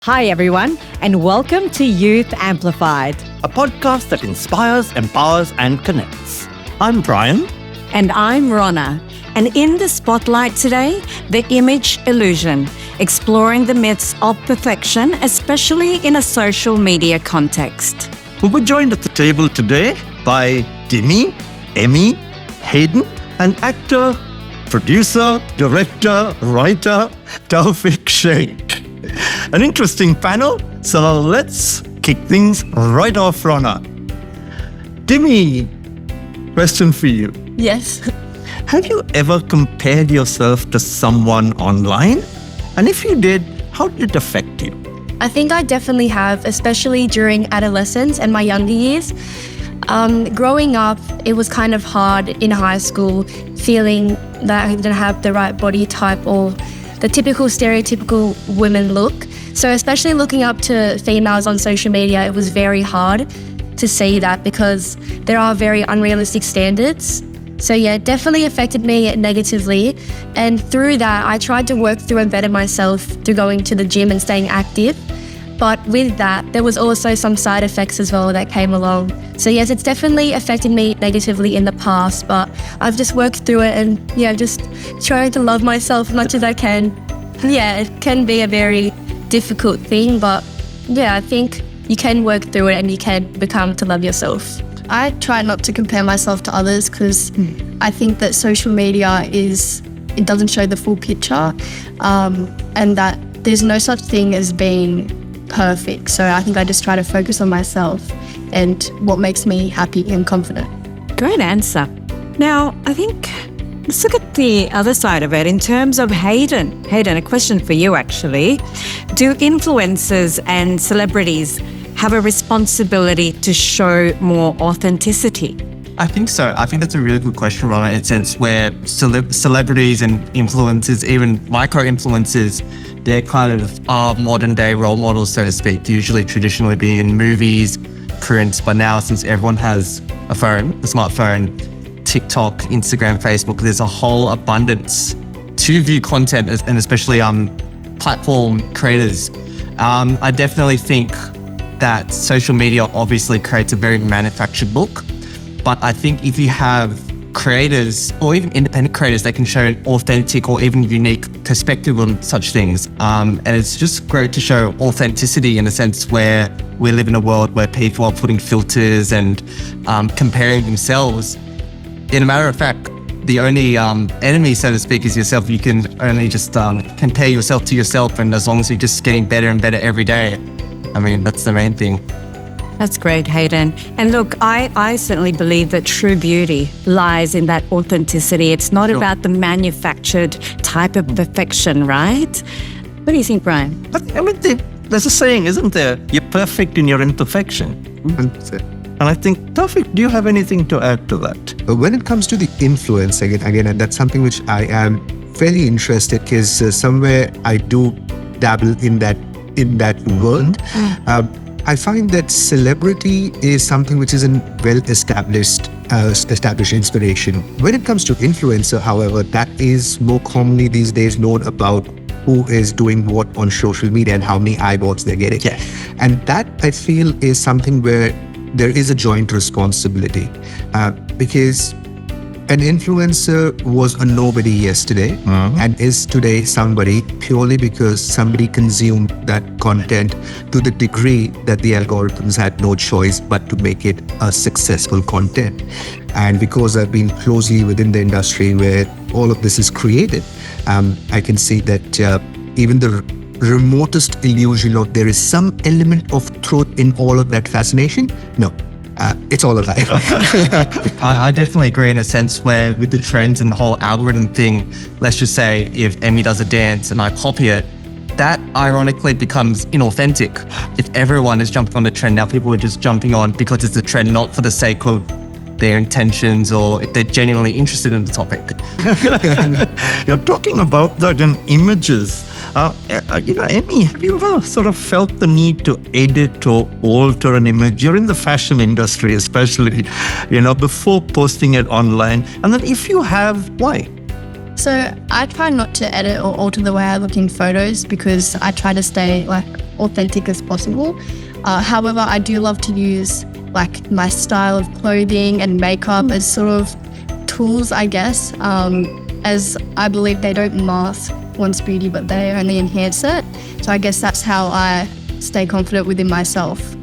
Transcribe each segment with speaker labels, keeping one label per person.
Speaker 1: Hi, everyone, and welcome to Youth Amplified,
Speaker 2: a podcast that inspires, empowers, and connects. I'm Brian.
Speaker 1: And I'm Ronna. And in the spotlight today, the image illusion, exploring the myths of perfection, especially in a social media context.
Speaker 2: We were joined at the table today by Dimi, Emmy, Hayden, and actor, producer, director, writer, Taufeeq Sheikh. An interesting panel, so let's kick things right off, Ronna. Dimi, question for you.
Speaker 3: Yes.
Speaker 2: Have you ever compared yourself to someone online? And if you did, how did it affect you?
Speaker 3: I think I definitely have, especially during adolescence and my younger years. Growing up, it was kind of hard in high school, feeling that I didn't have the right body type or the typical stereotypical women look. So especially looking up to females on social media, it was very hard to see that because there are very unrealistic standards. So yeah, it definitely affected me negatively. And through that, I tried to work through and better myself through going to the gym and staying active. But with that, there was also some side effects as well that came along. So yes, it's definitely affected me negatively in the past, but I've just worked through it and just trying to love myself as much as I can. Yeah, it can be a very difficult thing, but I think you can work through it and you can become to love yourself.
Speaker 4: I try not to compare myself to others because I think that social media it doesn't show the full picture, and that there's no such thing as being perfect. So I think I just try to focus on myself and what makes me happy and confident.
Speaker 1: Great answer. Now, I think let's look at the other side of it in terms of Hayden. Hayden, a question for you actually. Do influencers and celebrities have a responsibility to show more authenticity?
Speaker 5: I think so. I think that's a really good question, Ronna, in a sense where celebrities and influencers, even micro-influencers, they're kind of modern day role models, so to speak, usually traditionally be in movies, print, but now since everyone has a phone, a smartphone, TikTok, Instagram, Facebook, there's a whole abundance to view content and especially platform creators. I definitely think that social media obviously creates a very manufactured look, but I think if you have creators or even independent creators, they can show an authentic or even unique perspective on such things. And it's just great to show authenticity in a sense where we live in a world where people are putting filters and comparing themselves. In a matter of fact, the only enemy, so to speak, is yourself. You can only just compare yourself to yourself, and as long as you're just getting better and better every day, I mean, that's the main thing.
Speaker 1: That's great, Hayden. And look, I certainly believe that true beauty lies in that authenticity. It's not about the manufactured type of perfection, right? What do you think, Brian?
Speaker 2: But I mean, there's a saying, isn't there? You're perfect in your imperfection. And I think, Taufeeq, do you have anything to add to that?
Speaker 6: When it comes to the influence, again, and that's something which I am very interested because somewhere I do dabble in that world. I find that celebrity is something which is a well-established inspiration. When it comes to influencer, however, that is more commonly these days known about who is doing what on social media and how many eyeballs they're getting.
Speaker 2: Yeah.
Speaker 6: And that, I feel, is something where there is a joint responsibility because an influencer was a nobody yesterday and is today somebody purely because somebody consumed that content to the degree that the algorithms had no choice but to make it a successful content. And because I've been closely within the industry where all of this is created, I can see that even the remotest illusion of there is some element of truth in all of that fascination, no. It's all a lie.
Speaker 5: I definitely agree in a sense where with the trends and the whole algorithm thing, let's just say if Emmy does a dance and I copy it, that ironically becomes inauthentic. If everyone is jumping on the trend now, people are just jumping on because it's a trend, not for the sake of their intentions or if they're genuinely interested in the topic.
Speaker 2: You're talking about that in images. Emmy, have you ever sort of felt the need to edit or alter an image? You're in the fashion industry, especially, before posting it online. And then if you have, why?
Speaker 4: So I try not to edit or alter the way I look in photos because I try to stay like authentic as possible. However, I do love to use like my style of clothing and makeup as sort of tools, I guess, as I believe they don't mask one's beauty, but they only enhance it. So I guess that's how I stay confident within myself.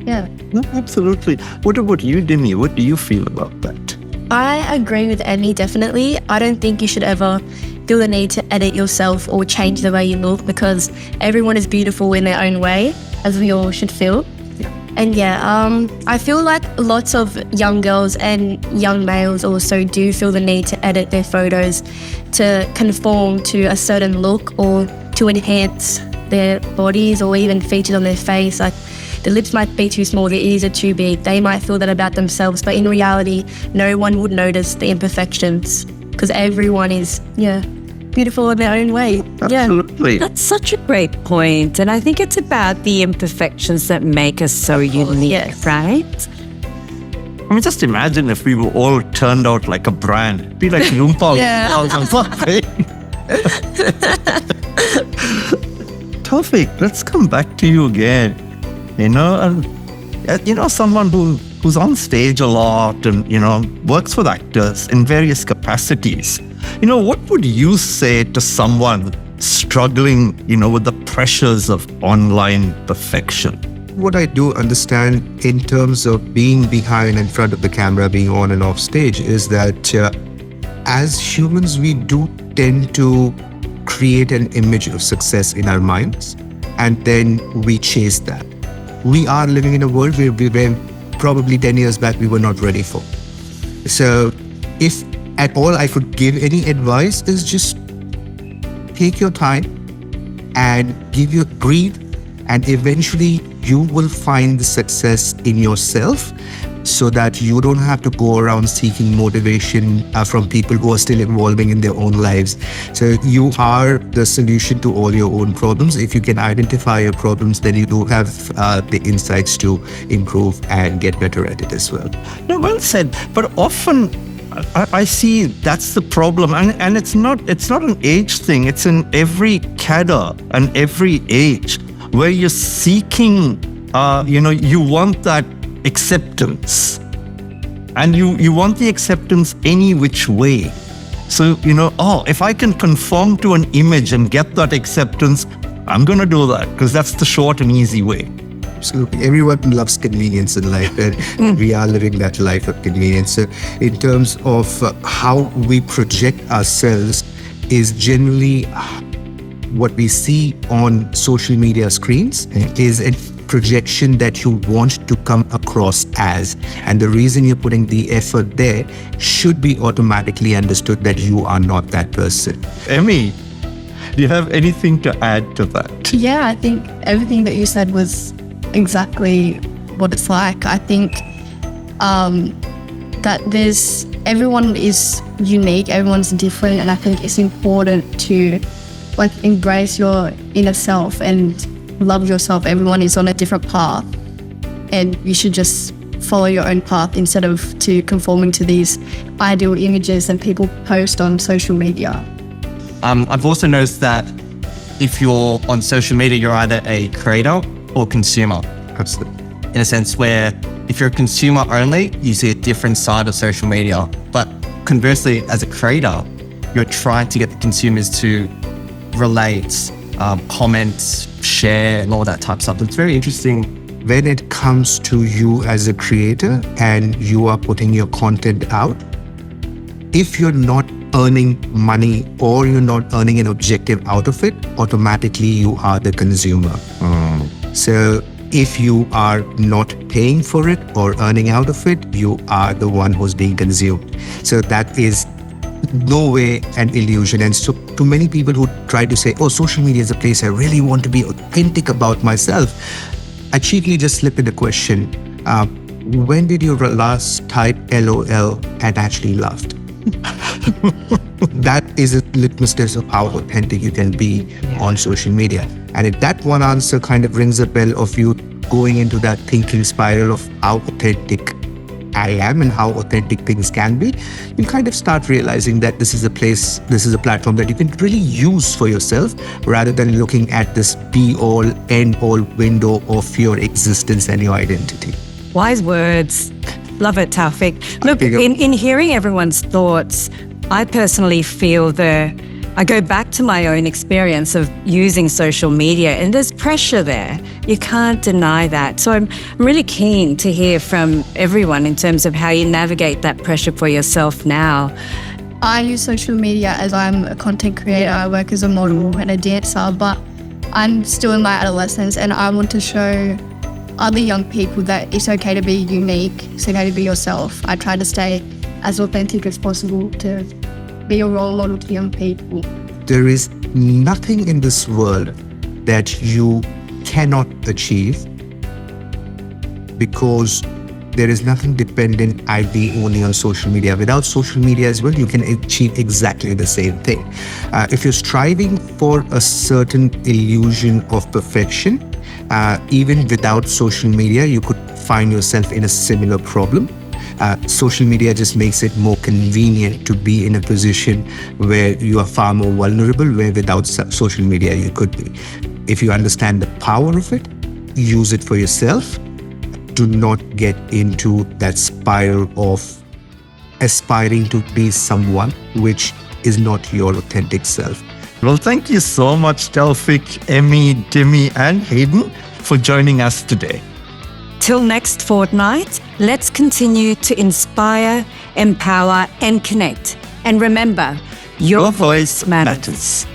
Speaker 4: Yeah.
Speaker 2: No, absolutely. What about you, Dimi? What do you feel about that?
Speaker 3: I agree with Emmy, definitely. I don't think you should ever feel the need to edit yourself or change the way you look because everyone is beautiful in their own way, as we all should feel. And I feel like lots of young girls and young males also do feel the need to edit their photos to conform to a certain look or to enhance their bodies or even features on their face. Like the lips might be too small, the ears are too big. They might feel that about themselves, but in reality, no one would notice the imperfections because everyone is, beautiful in their own way.
Speaker 2: Absolutely.
Speaker 1: That's such a great point. And I think it's about the imperfections that make us so unique,
Speaker 3: yes.
Speaker 1: right?
Speaker 2: I mean, just imagine if we were all turned out like a brand. It'd be like Loompa. Taufeeq, let's come back to you again. Someone who's on stage a lot and, works with actors in various capacities. What would you say to someone struggling, with the pressures of online perfection?
Speaker 6: What I do understand in terms of being behind and front of the camera, being on and off stage, is that as humans, we do tend to create an image of success in our minds, and then we chase that. We are living in a world where probably 10 years back we were not ready for. So if at all I could give any advice is just take your time and breathe, and eventually you will find the success in yourself so that you don't have to go around seeking motivation from people who are still evolving in their own lives. So you are the solution to all your own problems. If you can identify your problems, then you do have the insights to improve and get better at it as well.
Speaker 2: No, well said. But often I see that's the problem, and it's not an age thing. It's in every cadre and every age where you're seeking. You want that acceptance, and you want the acceptance any which way. So if I can conform to an image and get that acceptance, I'm gonna do that because that's the short and easy way.
Speaker 6: Absolutely. Everyone loves convenience in life, and we are living that life of convenience. So in terms of how we project ourselves is generally what we see on social media screens is a projection that you want to come across as. And the reason you're putting the effort there should be automatically understood that you are not that person.
Speaker 2: Emmy, do you have anything to add to that?
Speaker 4: Yeah, I think everything that you said was exactly what it's like. I think that everyone is unique, everyone's different, and I think it's important to embrace your inner self and love yourself. Everyone is on a different path, and you should just follow your own path instead of to conforming to these ideal images that people post on social media.
Speaker 5: I've also noticed that if you're on social media, you're either a creator or consumer.
Speaker 6: Absolutely.
Speaker 5: In a sense where if you're a consumer only, you see a different side of social media. But conversely, as a creator, you're trying to get the consumers to relate, comment, share, and all that type of stuff. It's very interesting.
Speaker 6: When it comes to you as a creator and you are putting your content out, if you're not earning money or you're not earning an objective out of it, automatically you are the consumer. So if you are not paying for it or earning out of it, you are the one who's being consumed. So that is no way an illusion. And so to many people who try to say, social media is a place I really want to be authentic about myself, I cheekily just slip in the question, when did you last type LOL and actually laughed? That is a litmus test of how authentic you can be on social media. And if that one answer kind of rings a bell of you going into that thinking spiral of how authentic I am and how authentic things can be, you kind of start realizing that this is a place, this is a platform that you can really use for yourself rather than looking at this be-all, end-all window of your existence and your identity.
Speaker 1: Wise words. Love it, Taufeeq. Look,
Speaker 6: There you go.
Speaker 1: in hearing everyone's thoughts, I personally feel I go back to my own experience of using social media, and there's pressure there. You can't deny that. So I'm really keen to hear from everyone in terms of how you navigate that pressure for yourself now.
Speaker 4: I use social media as I'm a content creator. I work as a model and a dancer, but I'm still in my adolescence and I want to show other young people that it's okay to be unique, it's okay to be yourself. I try to stay as authentic as possible to be a role model to young people.
Speaker 6: There is nothing in this world that you cannot achieve because there is nothing dependent ID only on social media. Without social media as well, you can achieve exactly the same thing. If you're striving for a certain illusion of perfection, even without social media, you could find yourself in a similar problem. Social media just makes it more convenient to be in a position where you are far more vulnerable, where without social media you could be. If you understand the power of it, use it for yourself. Do not get into that spiral of aspiring to be someone which is not your authentic self.
Speaker 2: Well, thank you so much, Taufeeq, Emmy, Dimi, and Hayden for joining us today.
Speaker 1: Till next fortnight, let's continue to inspire, empower, and connect. And remember, your voice matters.